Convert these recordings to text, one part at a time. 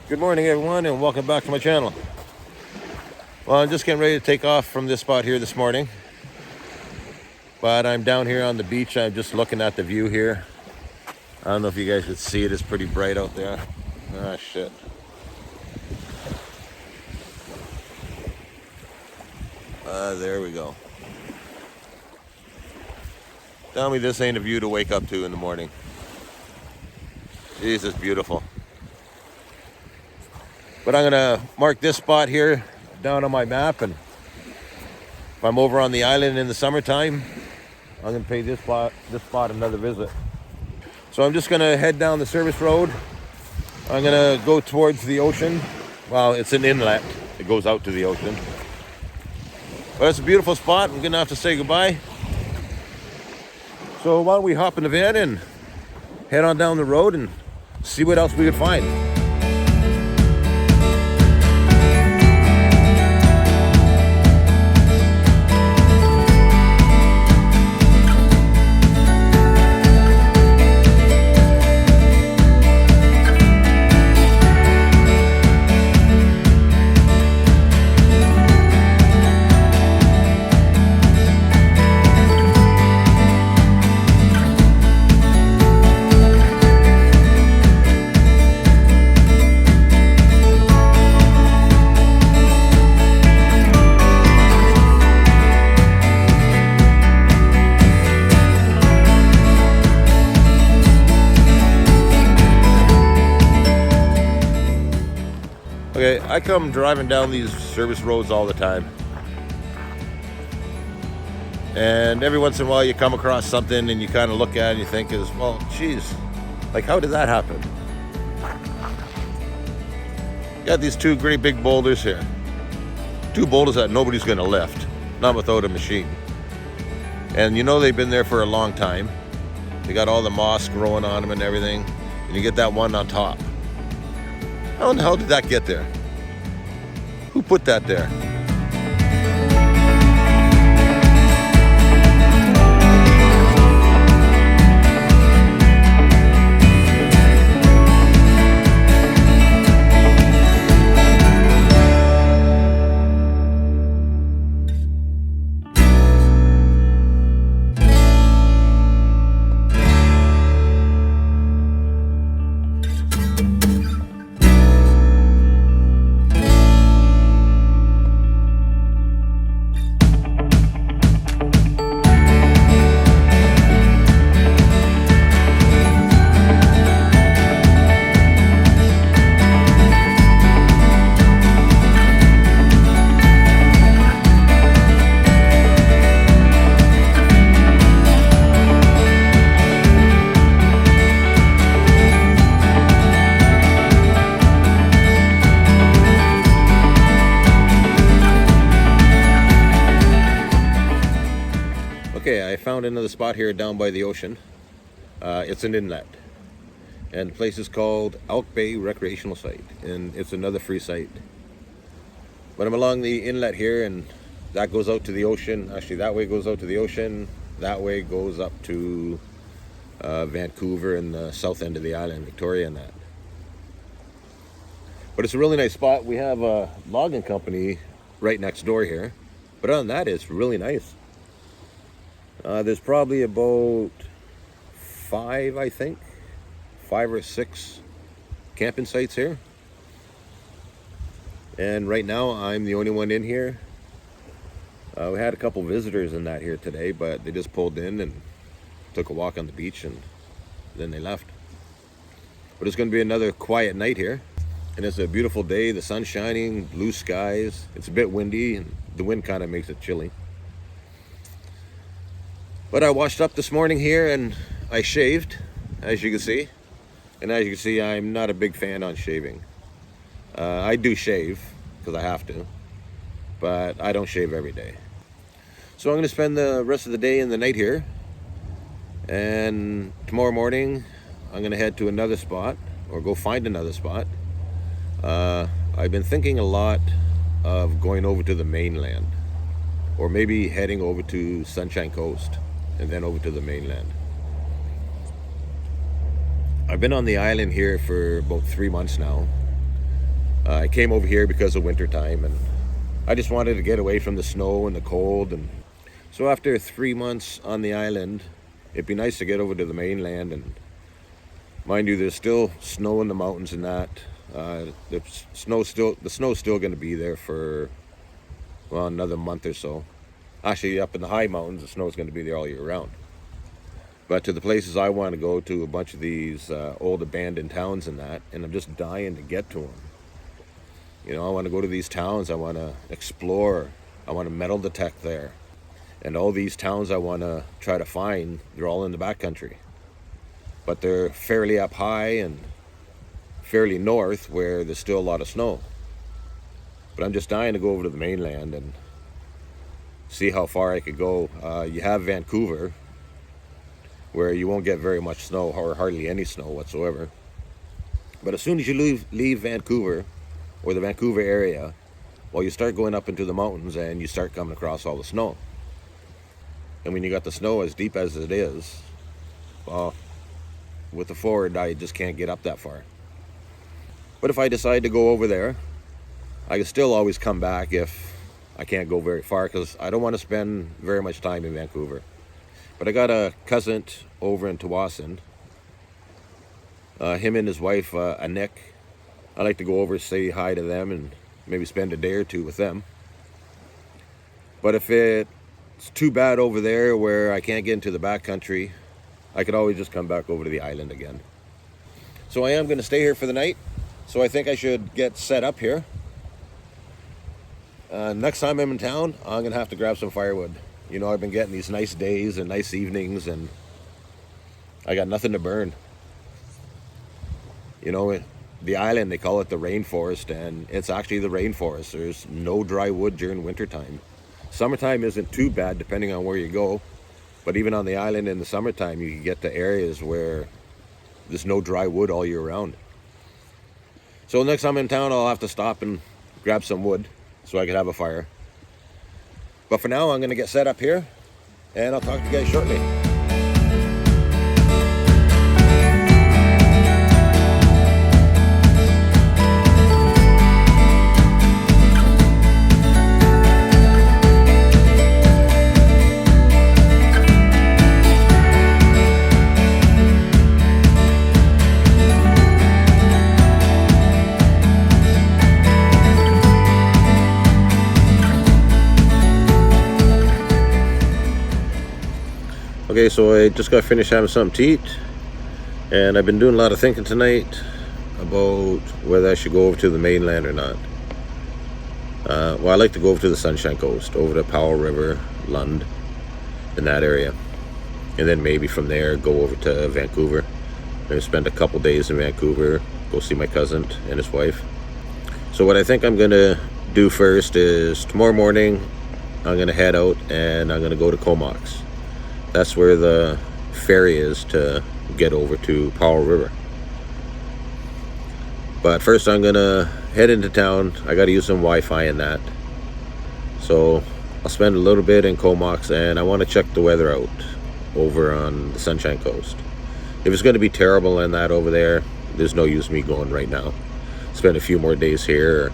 Good morning, everyone, and welcome back to my channel. Well, I'm just getting ready to take off from this spot here this morning, but I'm down here on the beach. I'm just looking at the view here. I don't know if you guys could see it. It's pretty bright out there. Ah, shit. There we go. Tell me this ain't a view to wake up to in the morning. Jesus, beautiful. But I'm gonna mark this spot here down on my map, and if I'm over on the island in the summertime, I'm gonna pay this spot another visit. So I'm just gonna head down the service road. I'm gonna go towards the ocean. Well, it's an inlet. It goes out to the ocean. But it's a beautiful spot. I'm gonna have to say goodbye. So why don't we hop in the van and head on down the road and see what else we could find. Okay, I come driving down these service roads all the time. And every once in a while you come across something and you kind of look at it and you think well, geez, like how did that happen? Got these two great big boulders here. Two boulders that nobody's gonna lift, not without a machine. And you know they've been there for a long time. They got all the moss growing on them and everything. And you get that one on top. How in the hell did that get there? Who put that there? Okay, I found another spot here down by the ocean. It's an inlet, and the place is called Elk Bay Recreational Site, and it's another free site. But I'm along the inlet here, and that goes out to the ocean. Actually, that way goes out to the ocean. That way goes up to Vancouver and the south end of the island, Victoria and that. But it's a really nice spot. We have a logging company right next door here. But other than that, it's really nice. There's probably about 5 or 6 camping sites here. And right now, I'm the only one in here. We had a couple visitors in that here today, but they just pulled in and took a walk on the beach and then they left. But it's going to be another quiet night here. And it's a beautiful day, the sun's shining, blue skies. It's a bit windy, and the wind kind of makes it chilly. But I washed up this morning here and I shaved, as you can see. And as you can see, I'm not a big fan on shaving. I do shave, because I have to, but I don't shave every day. So I'm going to spend the rest of the day and the night here. And tomorrow morning, I'm going to head to another spot, or go find another spot. I've been thinking a lot of going over to the mainland, or maybe heading over to Sunshine Coast and then over to the mainland. I've been on the island here for about 3 months now, I came over here because of winter time, and I just wanted to get away from the snow and the cold. And so after 3 months on the island, it'd be nice to get over to the mainland. And mind you, there's still snow in the mountains and that. The snow's still going to be there for, well, another month or so. Actually, up in the high mountains, the snow's going to be there all year round. But to the places I want to go to, a bunch of these old abandoned towns and that, and I'm just dying to get to them. You know, I want to go to these towns. I want to explore. I want to metal detect there. And all these towns I want to try to find, they're all in the backcountry. But they're fairly up high and fairly north where there's still a lot of snow. But I'm just dying to go over to the mainland and see how far I could go. You have Vancouver, where you won't get very much snow or hardly any snow whatsoever. But as soon as you leave Vancouver, or the Vancouver area, well, you start going up into the mountains and you start coming across all the snow. And when you got the snow as deep as it is, well, with the Ford, I just can't get up that far. But if I decide to go over there, I can still always come back if I can't go very far, because I don't want to spend very much time in Vancouver. But I got a cousin over in Tsawwassen. Him and his wife, Anik. I like to go over, say hi to them, and maybe spend a day or two with them. But if it's too bad over there where I can't get into the backcountry, I could always just come back over to the island again. So I am going to stay here for the night. So I think I should get set up here. Next time I'm in town, I'm going to have to grab some firewood. You know, I've been getting these nice days and nice evenings, and I got nothing to burn. You know, the island, they call it the rainforest, and it's actually the rainforest. There's no dry wood during wintertime. Summertime isn't too bad depending on where you go, but even on the island in the summertime, you can get to areas where there's no dry wood all year round. So next time I'm in town, I'll have to stop and grab some wood so I can have a fire. But for now, I'm going to get set up here, and I'll talk to you guys shortly. Okay, so I just got finished having something to eat, and I've been doing a lot of thinking tonight about whether I should go over to the mainland or not. Well, I like to go over to the Sunshine Coast, over to Powell River, Lund, in that area, and then maybe from there go over to Vancouver. Maybe spend a couple days in Vancouver, go see my cousin and his wife. So what I think I'm going to do first is tomorrow morning I'm going to head out and I'm going to go to Comox. That's where the ferry is to get over to Powell River. But first I'm gonna head into town. I gotta use some Wi-Fi in that. So I'll spend a little bit in Comox, and I want to check the weather out over on the Sunshine Coast. If it's gonna be terrible in that over there, there's no use me going right now. Spend a few more days here, or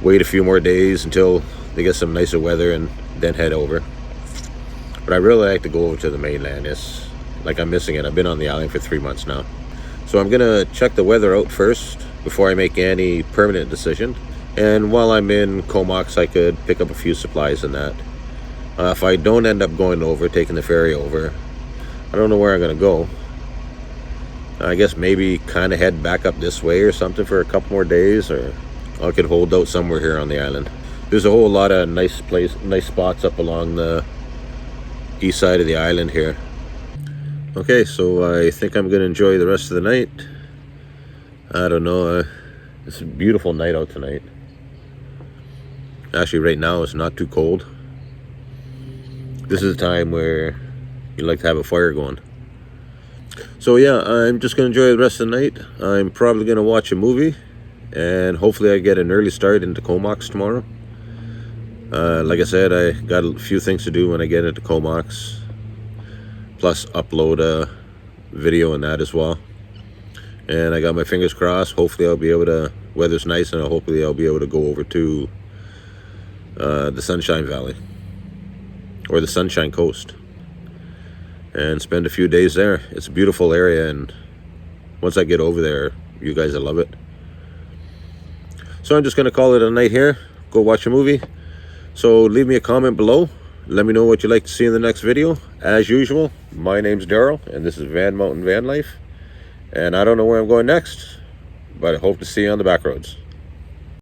wait a few more days until they get some nicer weather and then head over. But I really like to go over to the mainland. It's like I'm missing it. I've been on the island for 3 months now. So I'm gonna check the weather out first before I make any permanent decision. And while I'm in Comox, I could pick up a few supplies in that. If I don't end up going over, taking the ferry over, I don't know where I'm gonna go. I guess maybe kind of head back up this way or something for a couple more days, or I could hold out somewhere here on the island. There's a whole lot of nice spots up along the east side of the island here. Okay, so I think I'm gonna enjoy the rest of the night. I don't know, it's a beautiful night out tonight. Actually right now it's not too cold. This is a time where you like to have a fire going. So yeah, I'm just gonna enjoy the rest of the night. I'm probably gonna watch a movie, and hopefully I get an early start into Comox tomorrow. Like I said, I got a few things to do when I get into Comox, plus upload a video in that as well. And I got my fingers crossed. Hopefully I'll be able to weather's nice, and hopefully I'll be able to go over to the Sunshine Valley or the Sunshine Coast and spend a few days there. It's a beautiful area, and once I get over there, you guys will love it. So I'm just going to call it a night here. Go watch a movie. So leave me a comment below. Let me know what you'd like to see in the next video. As usual, my name's Daryl, and this is Van Mountain Van Life. And I don't know where I'm going next, but I hope to see you on the back roads.